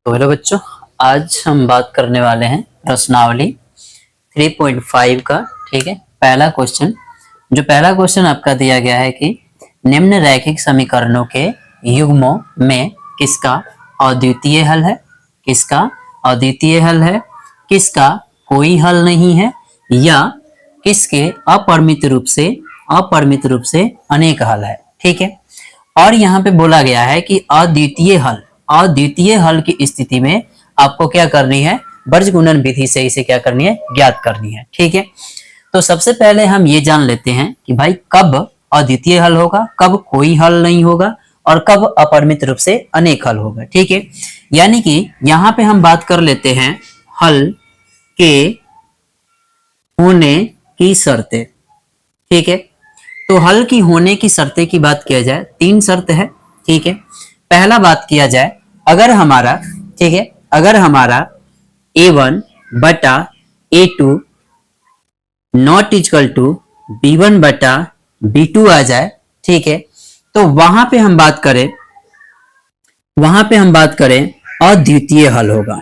तो हेलो बच्चों, आज हम बात करने वाले हैं प्रश्नावली 3.5 का। ठीक है, पहला क्वेश्चन। जो पहला क्वेश्चन आपका दिया गया है कि निम्न रैखिक समीकरणों के युग्मों में किसका अद्वितीय हल है, किसका अद्वितीय हल है, किसका कोई हल नहीं है, या किसके अपरिमित रूप से अनेक हल है। ठीक है, और यहाँ पे बोला गया है कि अद्वितीय हल की स्थिति में आपको क्या करनी है, बीजगुणन विधि से इसे क्या करनी है, ज्ञात करनी है। ठीक है, तो सबसे पहले हम ये जान लेते हैं कि भाई कब अद्वितीय हल होगा, कब कोई हल नहीं होगा, और कब अपरिमित रूप से अनेक हल होगा। ठीक है, यानी कि यहाँ पे हम बात कर लेते हैं हल के होने की शर्तें। ठीक है, तो हल की होने की शर्तें की बात किया जाए, तीन शर्त है। ठीक है, पहला बात किया जाए, अगर हमारा a1 बटा a2 not equal to b1 बटा b2 आ जाए। ठीक है, तो वहां पे हम बात करें अद्वितीय हल होगा।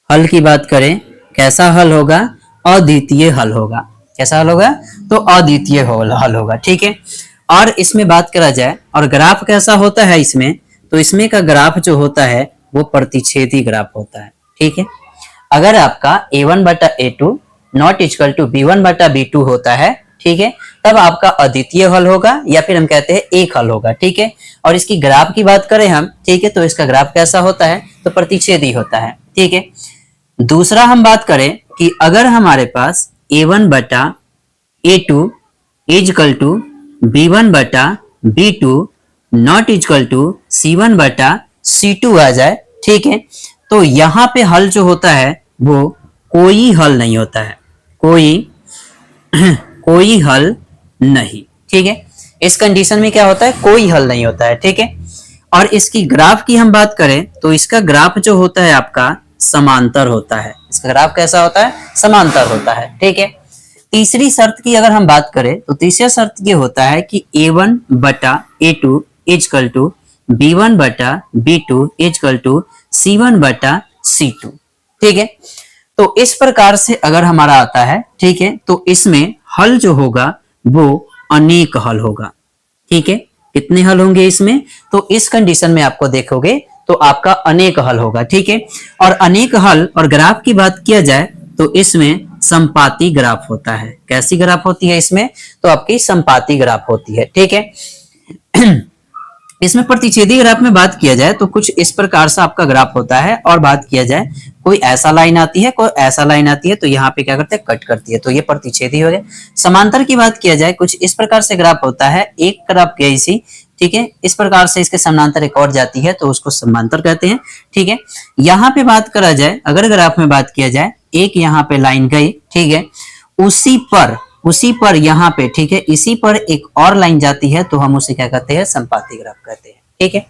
हल की बात करें, कैसा हल होगा, अद्वितीय हल होगा। कैसा हल होगा, तो अद्वितीय हल होगा। ठीक है, और इसमें बात करा जाए और ग्राफ कैसा होता है इसमें, तो इसमें का ग्राफ जो होता है वो प्रतिच्छेदी ग्राफ होता है। ठीक है, अगर आपका a1 बटा a2 not equal to b1 बटा b2 होता है, ठीक है, तब आपका अद्वितीय हल होगा, या फिर हम कहते हैं एक हल होगा। ठीक है, और इसकी ग्राफ की बात करें हम, ठीक है, तो इसका ग्राफ कैसा होता है, तो प्रतिच्छेदी होता है। ठीक है, दूसरा हम बात करें कि अगर हमारे पास a1 बटा a2 इजकल टू b1 बटा b2 not is equal to c1 बटा c2 आ जाए। ठीक है, तो यहां पे हल जो होता है वो कोई हल नहीं होता है, कोई हल नहीं। ठीक है, इस कंडीशन में क्या होता है, कोई हल नहीं होता है। ठीक है, और इसकी ग्राफ की हम बात करें तो इसका ग्राफ जो होता है आपका समांतर होता है। इसका ग्राफ कैसा होता है, समांतर होता है। ठीक है, तीसरी शर्त की अगर हम बात करें तो तीसरा शर्त ये होता है कि a1 बटा a2 इजकल टू b1 बटा b2 इजकल टू c1 बटा c2। ठीक है, तो इस प्रकार से अगर हमारा आता है, ठीक है, तो इसमें हल जो होगा वो अनेक हल होगा। ठीक है, कितने हल होंगे इसमें, तो इस कंडीशन में आपको देखोगे तो आपका अनेक हल होगा। ठीक है, और अनेक हल और ग्राफ की बात किया जाए तो इसमें संपाती ग्राफ होता है। कैसी ग्राफ होती है इसमें, तो आपकी संपाती ग्राफ होती है। ठीक है, इसमें प्रतिच्छेदी ग्राफ में बात किया जाए तो कुछ इस प्रकार से आपका ग्राफ होता है, और बात किया जाए कोई ऐसा लाइन आती है, कोई ऐसा लाइन आती है, तो यहाँ पे क्या करते हैं, कट करती है, तो ये प्रतिच्छेदी हो गया। समांतर की बात किया जाए, कुछ इस प्रकार से ग्राफ होता है, एक ग्राफ गई सी, ठीक है, इस प्रकार से इसके समानांतर एक और जाती है, तो उसको समांतर कहते हैं। ठीक है, यहाँ पे बात करा जाए, अगर ग्राफ में बात किया जाए, एक यहाँ पे लाइन गई, ठीक है, उसी पर यहाँ पे, ठीक है, इसी पर एक और लाइन जाती है, तो हम उसे क्या कहते हैं, संपाती ग्राफ कहते हैं। ठीक है,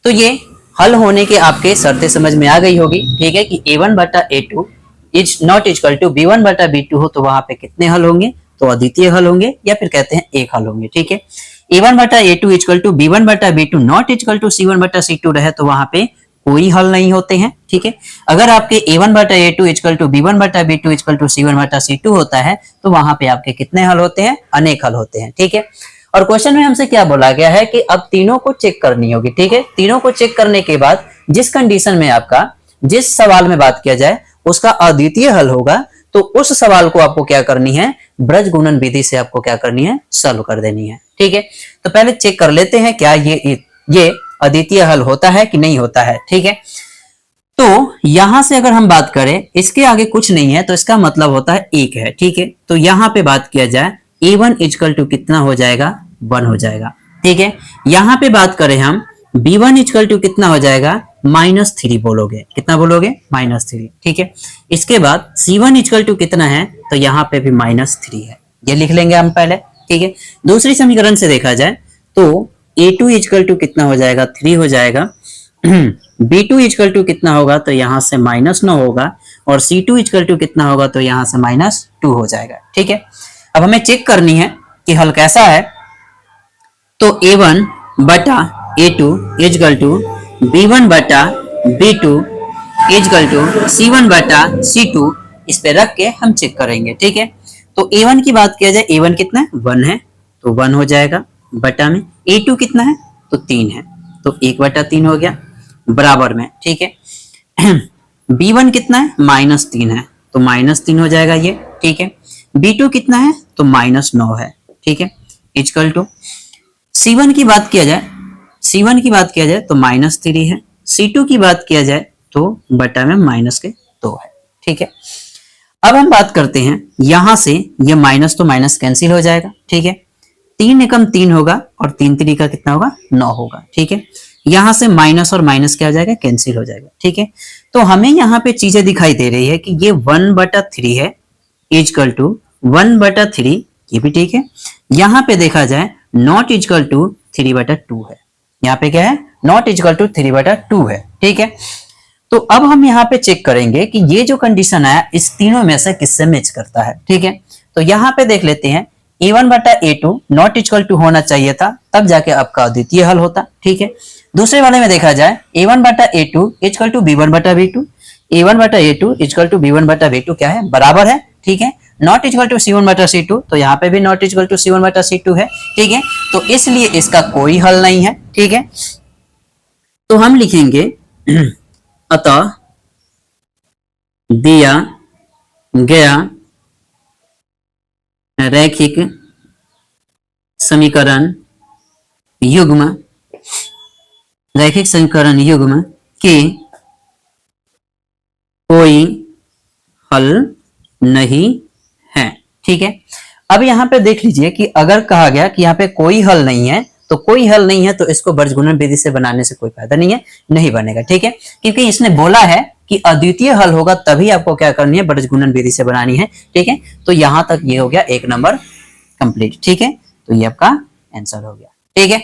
तो ये हल होने के आपके शर्तें समझ में आ गई होगी। ठीक है, कि a1 बटा a2 is not equal to b1 बटा b2 हो, तो वहां पे कितने हल होंगे, तो अद्वितीय हल होंगे, या फिर कहते हैं एक हल होंगे। ठीक है, a1 बटा a2 इक्वल टू b1 बटा b2 not equal to c1 बटा c2 रहे, तो वहां पे कोई हल नहीं होते हैं। ठीक है, अगर आपके a1 बटा a2 इक्वल टू b1 बटा b2 इक्वल टू c1 बटा c2 होता है, तो वहां पे आपके कितने हल होते हैं, अनेक हल होते हैं। ठीक है, और क्वेश्चन में हमसे क्या बोला गया है कि अब तीनों को चेक करनी होगी। ठीक है, तीनों को चेक करने के बाद जिस कंडीशन में आपका, जिस सवाल में बात किया जाए उसका अद्वितीय हल होगा, तो उस सवाल को आपको क्या करनी है, ब्रजगुणन विधि से आपको क्या करनी है, सॉल्व कर देनी है। ठीक है, तो पहले चेक कर लेते हैं क्या ये अद्वितीय हल होता है कि नहीं होता है। ठीक है, तो यहां से अगर हम बात करें, इसके आगे कुछ नहीं है, तो इसका मतलब होता है एक है। ठीक है, तो यहां पे बात किया जाए, a1 इक्वल टू कितना हो जाएगा, 1 हो जाएगा। ठीक है, यहां पे बात करें हम, b1 इक्वल टू कितना हो जाएगा, -3 बोलोगे, कितना बोलोगे, -3। ठीक है, इसके बाद c1 इक्वल टू कितना है, तो यहाँ पे भी -3 है, ये लिख लेंगे हम पहले। ठीक है, दूसरी समीकरण से देखा जाए तो a2 इक्वल टू कितना हो जाएगा, 3 हो जाएगा, b2 इक्वल टू कितना होगा, तो यहां से -9 होगा, और c2 इक्वल टू कितना होगा, तो यहां से -2 हो जाएगा। ठीक है, अब हमें चेक करनी है कि हल कैसा है, तो a1 बटा a2 इक्वल टू b1 बटा b2 इजकल टू C1 बटा C2 इस पे रख के हम चेक करेंगे, ठीक है। तो A1 की बात किया जाए, A1 कितना है 1 है, तो 1 हो जाएगा बटा में A2 कितना है तो 3 है, तो 1 बटा 3 हो गया बराबर में, ठीक है। B1 कितना है -3 है, तो -3 हो जाएगा ये, ठीक है। B2 कितना है तो -9 है, ठीक है। इजकल टू C1 की बात किया जाए, C1 की बात किया जाए तो -3 है, C2 की बात किया जाए तो बटा में -2 है, ठीक है। अब हम बात करते हैं, यहां से ये माइनस तो माइनस कैंसिल हो जाएगा, ठीक है। 3 एकम 3 होगा और 3 3 का कितना होगा 9 होगा, ठीक है। यहां से माइनस और माइनस क्या हो जाएगा कैंसिल हो जाएगा, ठीक है। तो हमें यहाँ पे चीजें दिखाई दे रही है कि ये 1/3 है इजकल टू 1/3, ये भी ठीक है। यहाँ पे देखा जाए नॉट इजकल टू 3/2 है, यहाँ पे क्या है नॉट इजकल टू 3/2 है, ठीक है। तो अब हम यहाँ पे चेक करेंगे कि ये जो कंडीशन आया इस तीनों में से किससे मैच करता है, ठीक है। तो यहाँ पे देख लेते हैं A1/A2 नॉट इक्वल टू होना चाहिए था, तब जाके आपका अद्वितीय हल होता, ठीक है। दूसरे वाले में देखा जाए A1/A2 equal to B1/B2, A1/A2 equal to B1/B2 क्या है बराबर है, ठीक है। नॉट इक्वल टू C1/C2, तो यहाँ पे भी नॉट इक्वल टू C1/C2 है, ठीक है। तो इसलिए इसका कोई हल नहीं है, ठीक है। तो हम लिखेंगे अतः दिया गया रैखिक समीकरण युग्म के कोई हल नहीं है, ठीक है। अब यहाँ पे देख लीजिए कि अगर कहा गया कि यहाँ पे कोई हल नहीं है, तो कोई हल नहीं है तो इसको बीजगुणन विधि से बनाने से कोई फायदा नहीं है, नहीं बनेगा, ठीक है। क्योंकि इसने बोला है कि अद्वितीय हल होगा तभी आपको क्या करनी है बीजगुणन विधि से बनानी है, ठीक है। तो यहां तक ये हो गया 1 नंबर कंप्लीट, ठीक है। तो ये आपका आंसर हो गया, ठीक है।